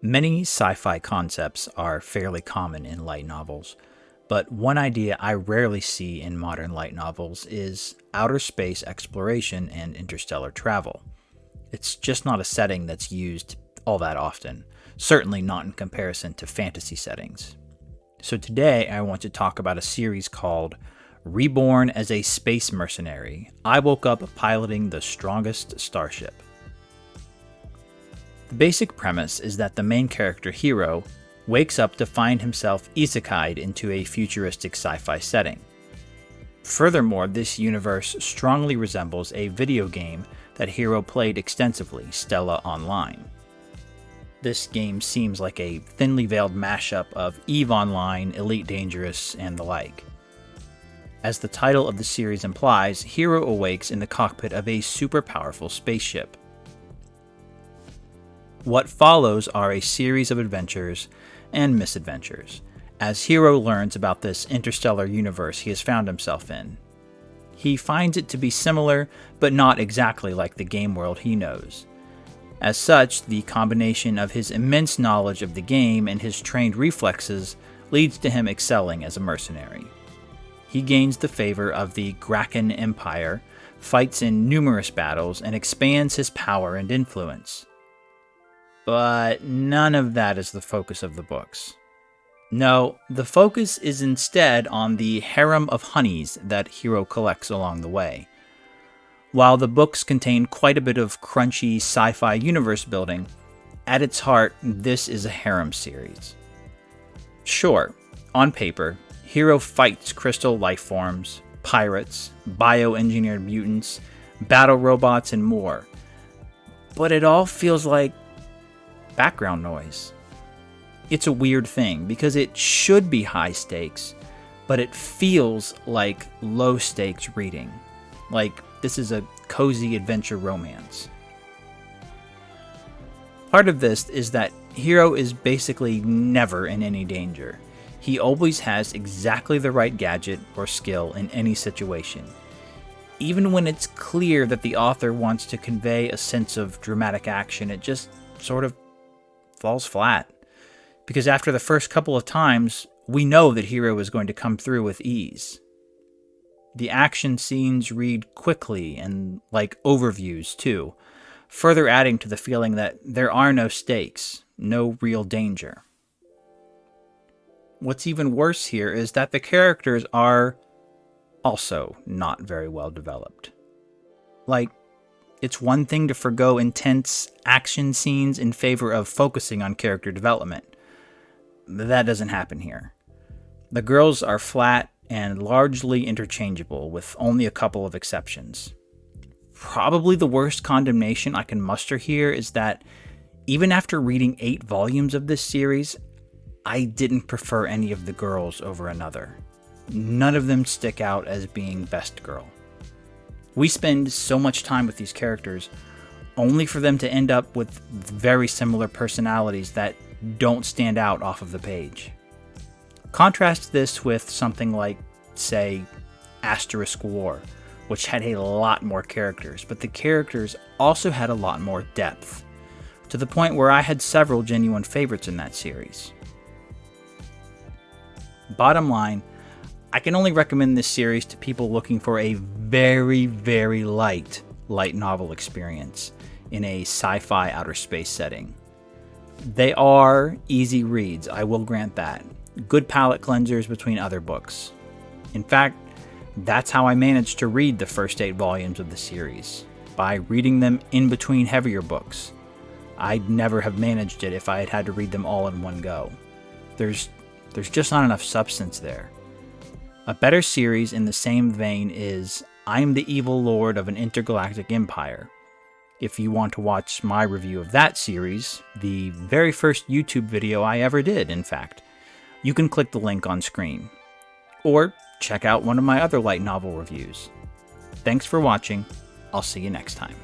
Many sci-fi concepts are fairly common in light novels, but one idea I rarely see in modern light novels is outer space exploration and interstellar travel. It's just not a setting that's used all that often, certainly not in comparison to fantasy settings. So today I want to talk about a series called Reborn as a Space Mercenary. I woke up piloting the strongest starship. The basic premise is that the main character, Hiro, wakes up to find himself isekai'd into a futuristic sci-fi setting. Furthermore, this universe strongly resembles a video game that Hiro played extensively, Stella Online. This game seems like a thinly veiled mashup of EVE Online, Elite Dangerous, and the like. As the title of the series implies, Hiro awakes in the cockpit of a super powerful spaceship. What follows are a series of adventures and misadventures, as Hiro learns about this interstellar universe he has found himself in. He finds it to be similar, but not exactly like the game world he knows. As such, the combination of his immense knowledge of the game and his trained reflexes leads to him excelling as a mercenary. He gains the favor of the Graken Empire, fights in numerous battles, and expands his power and influence. But none of that is the focus of the books. No, the focus is instead on the harem of honeys that Hiro collects along the way. While the books contain quite a bit of crunchy sci-fi universe building, at its heart, this is a harem series. Sure, on paper, Hiro fights crystal life forms, pirates, bioengineered mutants, battle robots, and more. But it all feels like background noise. It's a weird thing because it should be high stakes, but it feels like low stakes reading. Like this is a cozy adventure romance. Part of this is that Hiro is basically never in any danger. He always has exactly the right gadget or skill in any situation. Even when it's clear that the author wants to convey a sense of dramatic action, it just sort of falls flat. Because after the first couple of times, we know that Hiro is going to come through with ease. The action scenes read quickly and like overviews too, further adding to the feeling that there are no stakes, no real danger. What's even worse here is that the characters are also not very well developed. Like, it's one thing to forgo intense action scenes in favor of focusing on character development. That doesn't happen here. The girls are flat and largely interchangeable, with only a couple of exceptions. Probably the worst condemnation I can muster here is that even after reading 8 volumes of this series, I didn't prefer any of the girls over another. None of them stick out as being best girl. We spend so much time with these characters, only for them to end up with very similar personalities that don't stand out off of the page. Contrast this with something like, say, Asterisk War, which had a lot more characters, but the characters also had a lot more depth, to the point where I had several genuine favorites in that series. Bottom line, I can only recommend this series to people looking for a very, very light novel experience in a sci-fi outer space setting. They are easy reads, I will grant that. Good palate cleansers between other books. In fact, that's how I managed to read the first 8 volumes of the series, by reading them in between heavier books. I'd never have managed it if I had had to read them all in one go. There's just not enough substance there. A better series in the same vein is I'm the Evil Lord of an Intergalactic Empire. If you want to watch my review of that series, the very first YouTube video I ever did, in fact, you can click the link on screen. Or check out one of my other light novel reviews. Thanks for watching. I'll see you next time.